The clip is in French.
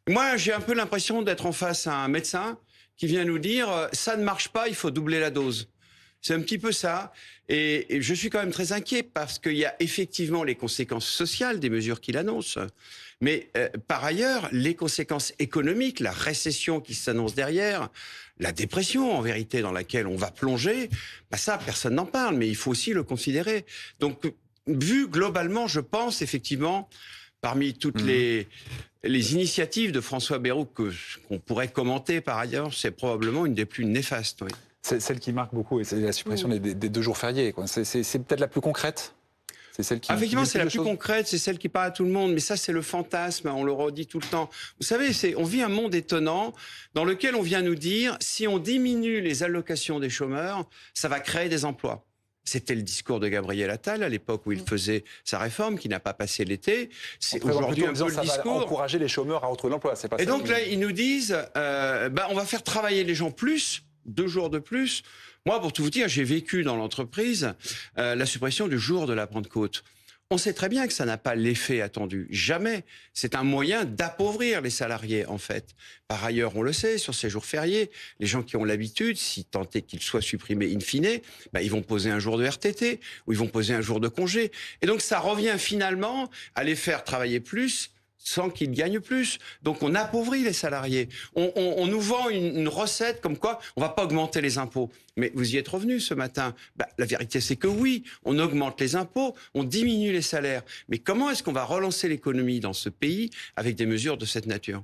Moi, j'ai un peu l'impression d'être en face à un médecin qui vient nous dire ça ne marche pas, il faut doubler la dose. C'est un petit peu ça. Et je suis quand même très inquiet parce qu'il y a effectivement les conséquences sociales des mesures qu'il annonce. Mais par ailleurs, les conséquences économiques, la récession qui s'annonce derrière, la dépression en vérité dans laquelle on va plonger, bah ça, personne n'en parle, mais il faut aussi le considérer. Donc, vu globalement, je pense effectivement, parmi toutes les initiatives de François Bayrou qu'on pourrait commenter par ailleurs, c'est probablement une des plus néfastes. Oui. C'est celle qui marque beaucoup, et c'est la suppression des 2 jours fériés. C'est peut-être la plus concrète. C'est celle qui. Effectivement, dit c'est le la plus plus de choses. concrète, c'est celle qui parle à tout le monde, mais ça, c'est le fantasme, on le redit tout le temps. Vous savez, on vit un monde étonnant dans lequel on vient nous dire, si on diminue les allocations des chômeurs, ça va créer des emplois. C'était le discours de Gabriel Attal à l'époque où il faisait sa réforme, qui n'a pas passé l'été. C'est aujourd'hui un peu le ça discours. va encourager les chômeurs à retrouver l'emploi. C'est pas Et ça. donc là, ils nous disent, on va faire travailler les gens plus, 2 jours de plus. Moi, pour tout vous dire, j'ai vécu dans l'entreprise la suppression du jour de la Pentecôte. On sait très bien que ça n'a pas l'effet attendu. Jamais. C'est un moyen d'appauvrir les salariés, en fait. Par ailleurs, on le sait, sur ces jours fériés, les gens qui ont l'habitude, si tant est qu'ils soient supprimés in fine, ils vont poser un jour de RTT ou ils vont poser un jour de congé. Et donc, ça revient finalement à les faire travailler plus sans qu'ils gagnent plus. Donc on appauvrit les salariés. On nous vend une recette comme quoi on va pas augmenter les impôts. Mais vous y êtes revenu ce matin. La vérité c'est que oui, on augmente les impôts, on diminue les salaires. Mais comment est-ce qu'on va relancer l'économie dans ce pays avec des mesures de cette nature ?